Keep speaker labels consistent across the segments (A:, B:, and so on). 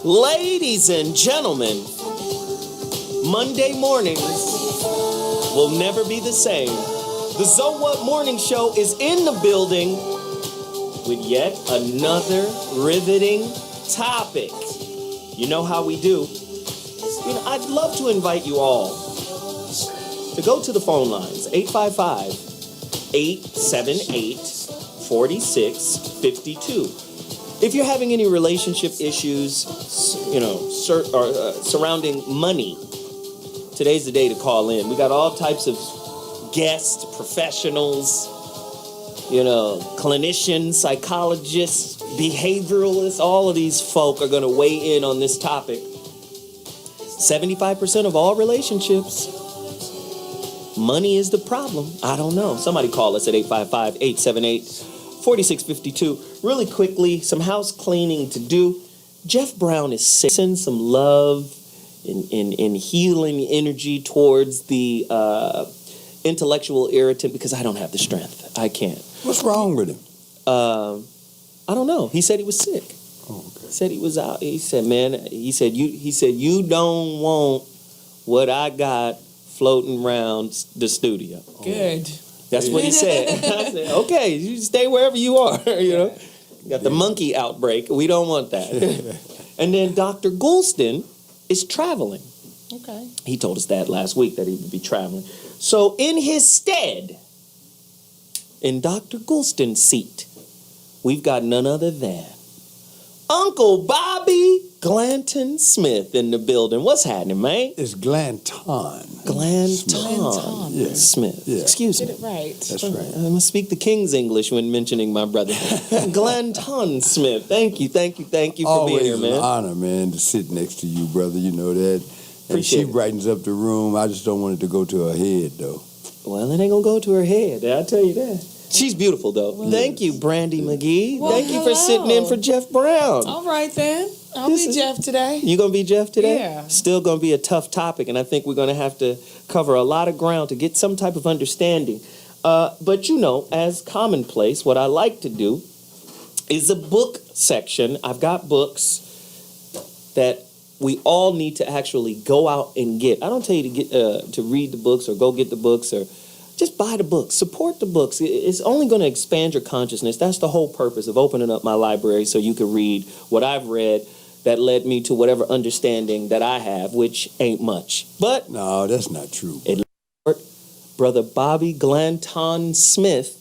A: Ladies and gentlemen, Monday mornings will never be the same. The So What Morning Show is in the building with yet another riveting topic. You know how we do. I'd love to invite you all to go to the phone lines, 855-878-4652. If you're having any relationship issues, surrounding money, today's the day to call in. We got all types of guests, professionals, clinicians, psychologists, behavioralists. All of these folk are going to weigh in on this topic. 75% of all relationships, money is the problem. I don't know. Somebody call us at 855-878-4652. Really quickly, some house cleaning to do. Geoff Brown is sick. Send some love and healing energy towards the intellectual irritant because I don't have the strength. I can't.
B: What's wrong with him?
A: I don't know. He said he was sick.
B: Oh, okay.
A: He said he was out. He said, you don't want what I got floating around the studio.
C: Good.
A: That's what he said. I said, okay, you stay wherever you are, Got the monkey outbreak. We don't want that. And then Dr. Goulston is traveling.
C: Okay.
A: He told us that last week, that he would be traveling. So in his stead, in Dr. Goulston's seat, we've got none other than Uncle Bobby Glanton-Smith in the building. What's happening, man?
B: It's
A: Glanton-Smith.
B: Yeah.
A: Excuse me.
C: Get it right.
B: That's right.
A: I must speak the King's English when mentioning my brother. Glanton-Smith. Thank you for being here,
B: Always
A: man.
B: an honor, man, to sit next to you, brother. You know that. And
A: Appreciate
B: she
A: it.
B: brightens up the room. I just don't want it to go to her head, though.
A: Well, it ain't gonna go to her head. I'll tell you that. She's beautiful, though. Thank you, Brandi Magee.
C: Well,
A: Thank you for sitting in for Geoff Brown.
C: All right, then. I'll be Geoff today.
A: You gonna be Geoff today?
C: Yeah.
A: Still gonna be a tough topic, and I think we're gonna have to cover a lot of ground to get some type of understanding. But as commonplace, what I like to do is a book section. I've got books that we all need to actually go out and get. I don't tell you to get to read the books or go get the books or just buy the books. Support the books. It's only going to expand your consciousness. That's the whole purpose of opening up my library so you can read what I've read that led me to whatever understanding that I have, which ain't much. But
B: No, that's not true.
A: Brother Bobby Glanton-Smith,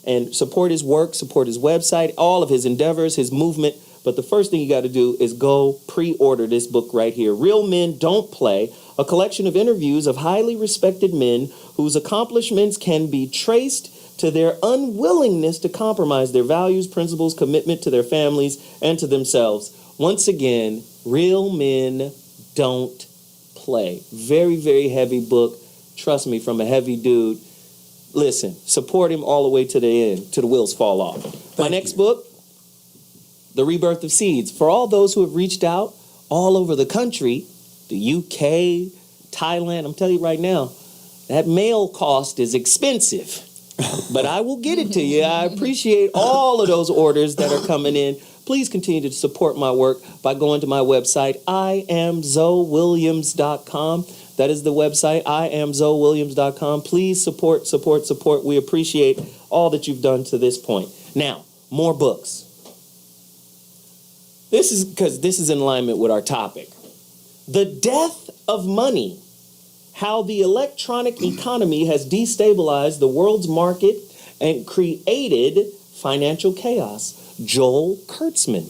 A: and support his work, support his website, all of his endeavors, his movement. But the first thing you got to do is go pre-order this book right here. Real Men Don't Play, a collection of interviews of highly respected men whose accomplishments can be traced to their unwillingness to compromise their values, principles, commitment to their families, and to themselves. Once again, Real Men Don't Play. Very, very heavy book. Trust me, from a heavy dude. Listen, support him all the way to the end, till the wheels fall off. My next book, The Rebirth of Seeds. For all those who have reached out all over the country, the UK, Thailand, I'm telling you right now, that mail cost is expensive. But I will get it to you. I appreciate all of those orders that are coming in. Please continue to support my work by going to my website, IamZoeWilliams.com. That is the website, IamZoeWilliams.com. Please support. We appreciate all that you've done to this point. Now, more books. This is in alignment with our topic. The Death of Money. How the electronic economy has destabilized the world's market and created financial chaos. Joel Kurtzman.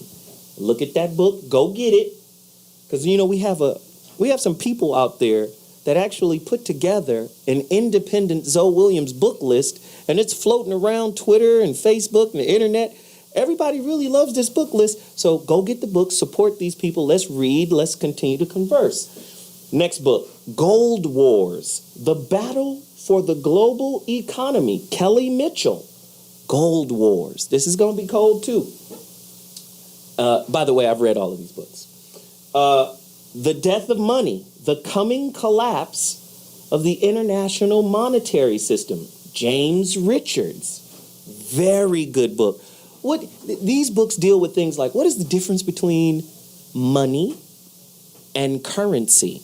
A: Look at that book. Go get it. Because, we have some people out there that actually put together an independent Zoe Williams book list, and it's floating around Twitter and Facebook and the internet. Everybody really loves this book list. So go get the book. Support these people. Let's read. Let's continue to converse. Next book, Gold Wars, The Battle for the Global Economy, Kelly Mitchell. Gold Wars. This is going to be cold, too. By the way, I've read all of these books. The Death of Money, The Coming Collapse of the International Monetary System, James Richards. Very good book. These books deal with things like, what is the difference between money and currency.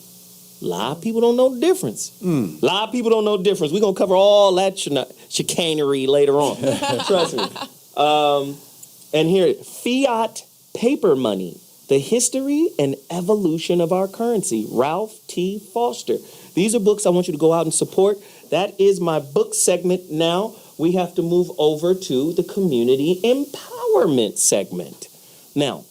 A: A lot of people don't know the difference. A lot of people don't know the difference. We're going to cover all that chicanery later on. Trust me. And here, fiat paper money, the history and evolution of our currency. Ralph T. Foster. These are books I want you to go out and support. That is my book segment. Now we have to move over to the community empowerment segment. Now,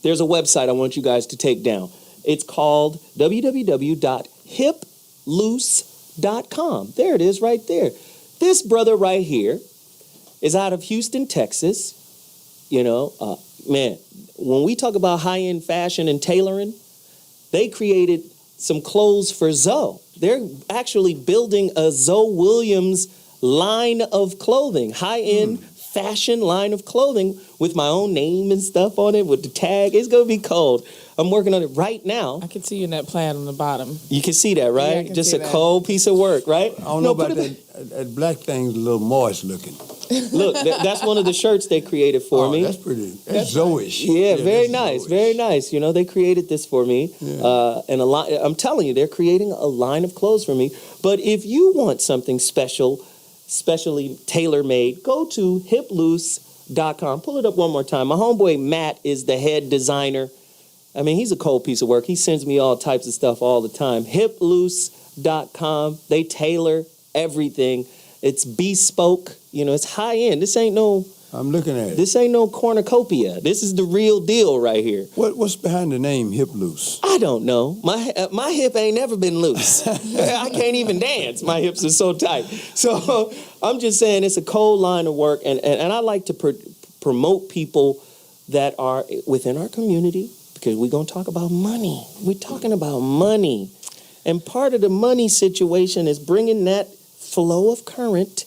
A: there's a website I want you guys to take down. It's called www.hiploose.com. There it is right there. This brother right here is out of Houston, Texas. You know, man, when we talk about high-end fashion and tailoring, they created some clothes for Zoe. They're actually building a Zoe Williams line of clothing, high-end fashion line of clothing with my own name and stuff on it with the tag. It's going to be cold. I'm working on it right now.
C: I can see you in that plaid on the bottom.
A: You can see that, right?
C: Yeah, I can
A: Just
C: see
A: a
C: that.
A: cold piece of work, right?
B: I don't know about that. That black thing's a little moist looking.
A: Look, that's one of the shirts they created for me.
B: That's pretty. That's Zoe-ish.
A: Yeah, very
B: that's
A: nice,
B: Zoe-ish.
A: very nice. You know, they created this for me, and a lot. I'm telling you, they're creating a line of clothes for me. But if you want something special, specially tailor-made, go to hiploose.com. Pull it up one more time. My homeboy Matt is the head designer. I mean, he's a cold piece of work. He sends me all types of stuff all the time. Hiploose.com. They tailor everything. It's bespoke. You know, it's high end. This ain't no.
B: I'm looking at it.
A: This ain't no cornucopia. This is the real deal right here.
B: What's behind the name Hip Loose?
A: I don't know. My hip ain't never been loose. I can't even dance. My hips are so tight. So I'm just saying it's a cold line of work, and I like to promote people that are within our community because we're going to talk about money. We're talking about money. And part of the money situation is bringing that flow of current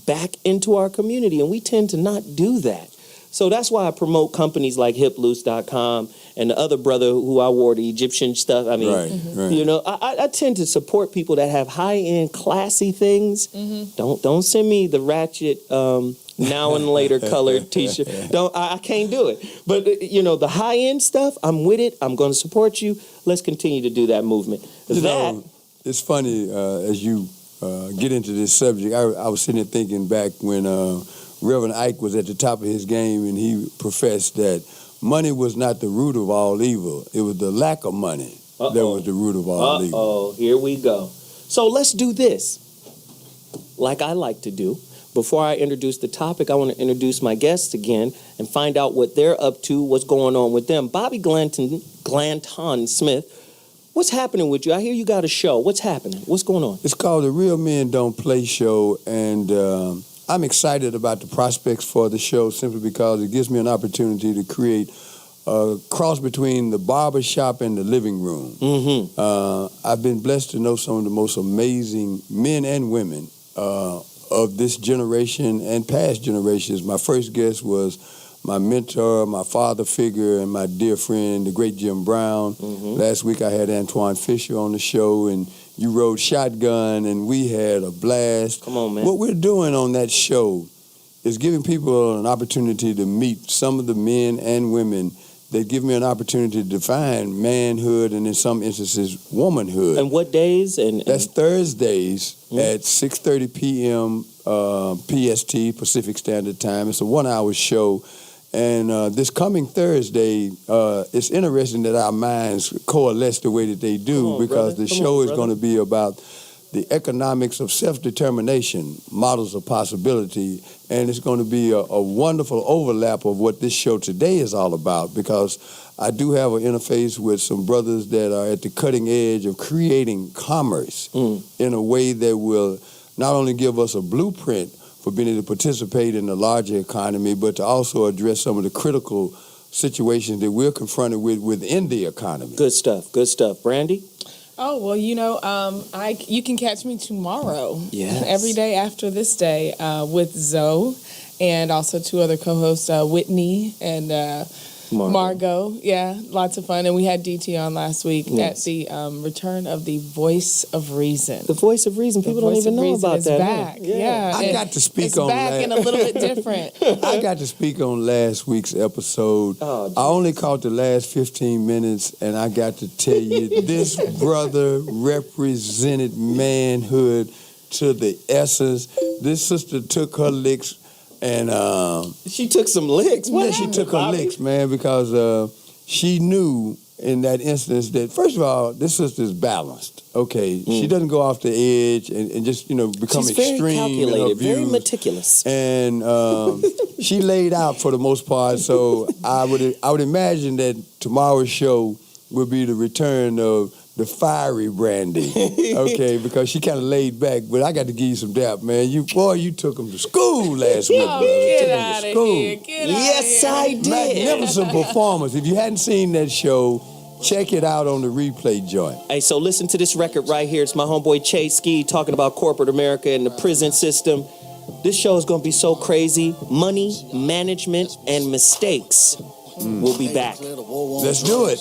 A: back into our community, and we tend to not do that. So that's why I promote companies like hiploose.com and the other brother who I wore the Egyptian stuff. I mean,
B: Right.
A: you know, I tend to support people that have high-end, classy things. Don't send me the ratchet now and later colored T-shirt. I can't do it. But, you know, the high-end stuff, I'm with it. I'm going to support you. Let's continue to do that movement.
B: You know, it's funny as you get into this subject. I was sitting there thinking back when Reverend Ike was at the top of his game and he professed that money was not the root of all evil. It was the lack of money that was the root of all evil.
A: Uh-oh, here we go. So let's do this. Like I like to do. Before I introduce the topic, I want to introduce my guests again and find out what they're up to, what's going on with them. Bobby Glanton-Smith, what's happening with you? I hear you got a show. What's happening? What's going on?
B: It's called the Real Men Don't Play Show, and I'm excited about the prospects for the show simply because it gives me an opportunity to create a cross between the barber shop and the living room. I've been blessed to know some of the most amazing men and women of this generation and past generations. My first guest was my mentor, my father figure, and my dear friend, the great Geoff Brown. Last week I had Antoine Fisher on the show, and you rode shotgun, and we had a blast.
A: Come on, man.
B: What we're doing on that show is giving people an opportunity to meet some of the men and women that give me an opportunity to define manhood and in some instances womanhood.
A: And what days? And
B: That's Thursdays at 6:30 p.m. PST, Pacific Standard Time. It's a 1-hour show. And this coming Thursday, it's interesting that our minds coalesce the way that they do because the show is going to be about the economics of self-determination, models of possibility, and it's going to be a wonderful overlap of what this show today is all about because I do have an interface with some brothers that are at the cutting edge of creating commerce in a way that will not only give us a blueprint for being able to participate in the larger economy, but to also address some of the critical situations that we're confronted with within the economy.
A: Good stuff. Good stuff. Brandi?
C: Oh, well, you know, you can catch me tomorrow.
A: Yes.
C: Every day after this day with Zoe and also two other co-hosts, Whitney and Margot. Yeah, lots of fun. And we had DT on last week
A: Yes.
C: at the return of the Voice of Reason.
A: The Voice of Reason. People don't even know about
C: is
A: that.
C: back.
A: Huh?
C: Yeah.
B: I got to speak
C: it's
B: on
C: back
B: that.
C: and a little bit different.
B: I got to speak on last week's episode.
A: Oh,
B: I only caught the last 15 minutes, and I got to tell you, this brother represented manhood to the essence. This sister took her licks, and
A: She took some licks. What
B: she
A: happened,
B: took her
A: Bobby?
B: licks, man, because she knew in that instance that, first of all, this sister's balanced. Okay, she doesn't go off the edge and just become
A: She's very
B: extreme in her
A: calculated, very
B: views.
A: meticulous.
B: And she laid out for the most part. So I would imagine that tomorrow's show will be the return of the fiery Brandi. Okay, because she kind of laid back. But I got to give you some dap, man. You took them to school last week.
C: Oh,
B: brother.
C: get
B: Took 'em
C: out
B: to
C: of
B: school.
C: here. Get
A: Yes,
C: out
A: I
C: of here.
A: did.
B: Magnificent performance. If you hadn't seen that show, check it out on the replay joint.
A: Hey, so listen to this record right here. It's my homeboy Chase Ski talking about corporate America and the prison system. This show is going to be so crazy. Money, management, and mistakes. We'll be back.
B: Let's do it.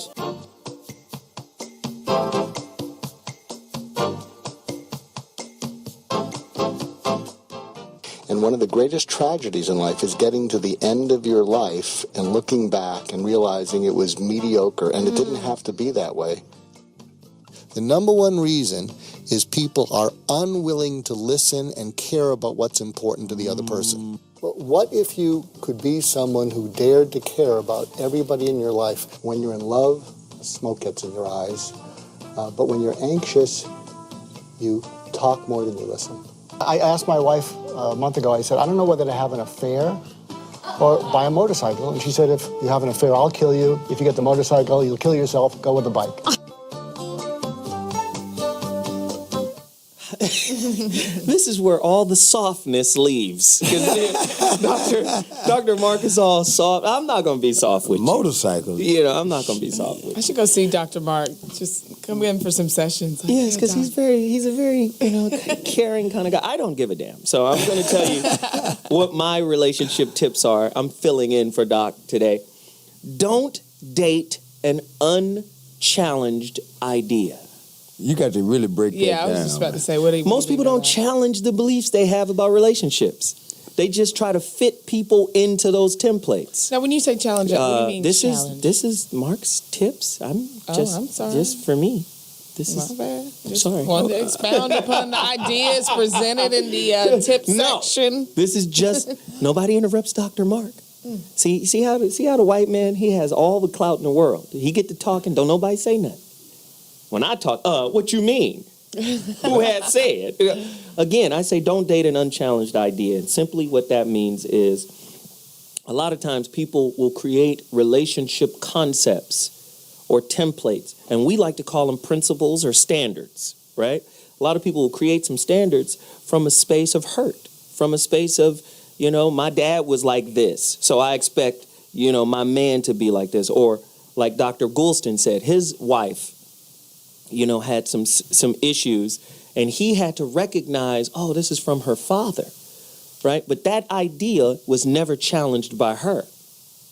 D: And one of the greatest tragedies in life is getting to the end of your life and looking back and realizing it was mediocre and it didn't have to be that way. The number one reason is people are unwilling to listen and care about what's important to the other person. But what if you could be someone who dared to care about everybody in your life? When you're in love, smoke gets in your eyes. But when you're anxious, you talk more than you listen. I asked my wife a month ago, I said, I don't know whether to have an affair or buy a motorcycle. And she said, if you have an affair, I'll kill you. If you get the motorcycle, you'll kill yourself. Go with the bike.
A: This is where all the softness leaves. 'Cause Dr. Mark is all soft. I'm not going to be soft with you.
B: Motorcycle.
A: I'm not going to be soft with
C: I should go see Dr. Mark. Just come in for some sessions. Like,
A: Yes,
C: yeah,
A: because
C: doc.
A: he's a very caring kind of guy. I don't give a damn. So I'm going to tell you what my relationship tips are. I'm filling in for Doc today. Don't date an unchallenged idea.
B: You got to really break that down.
C: Yeah, I was just about to say, what do you
A: Most people don't challenge the beliefs they have about relationships. They just try to fit people into those templates.
C: Now, when you say challenge, what do you mean
A: this
C: challenge?
A: is Mark's tips. I'm
C: sorry.
A: just for me. This
C: My
A: is
C: bad. Just
A: sorry.
C: want to expound upon the ideas presented in the tip
A: No.
C: section.
A: This is just nobody interrupts Dr. Mark. See how the white man, he has all the clout in the world. He get to talking, don't nobody say nothing. When I talk, what you mean? Who had said? Again, I say don't date an unchallenged idea. And simply what that means is a lot of times people will create relationship concepts or templates, and we like to call them principles or standards, right? A lot of people will create some standards from a space of hurt, from a space of, my dad was like this, so I expect, my man to be like this. Or like Dr. Goulston said, his wife, had some issues, and he had to recognize, this is from her father, right? But that idea was never challenged by her.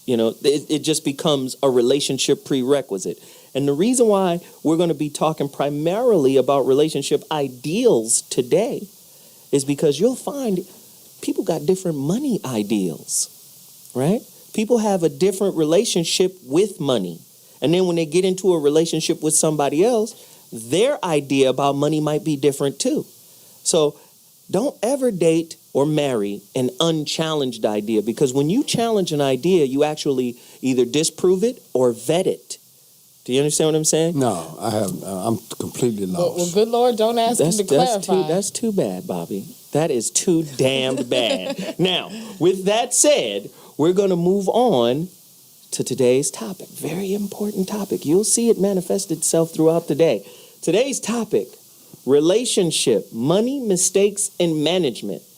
A: It just becomes a relationship prerequisite. And the reason why we're going to be talking primarily about relationship ideals today is because you'll find people got different money ideals, right? People have a different relationship with money. And then when they get into a relationship with somebody else, their idea about money might be different too. So don't ever date or marry an unchallenged idea, because when you challenge an idea, you actually either disprove it or vet it. Do you understand what I'm saying?
B: No, I have. I'm completely lost.
C: Well, good Lord, don't ask him to clarify.
A: That's too bad, Bobby. That is too damned bad. Now, with that said, we're going to move on to today's topic. Very important topic. You'll see it manifest itself throughout the day. Today's topic, relationship, money, mistakes, and management.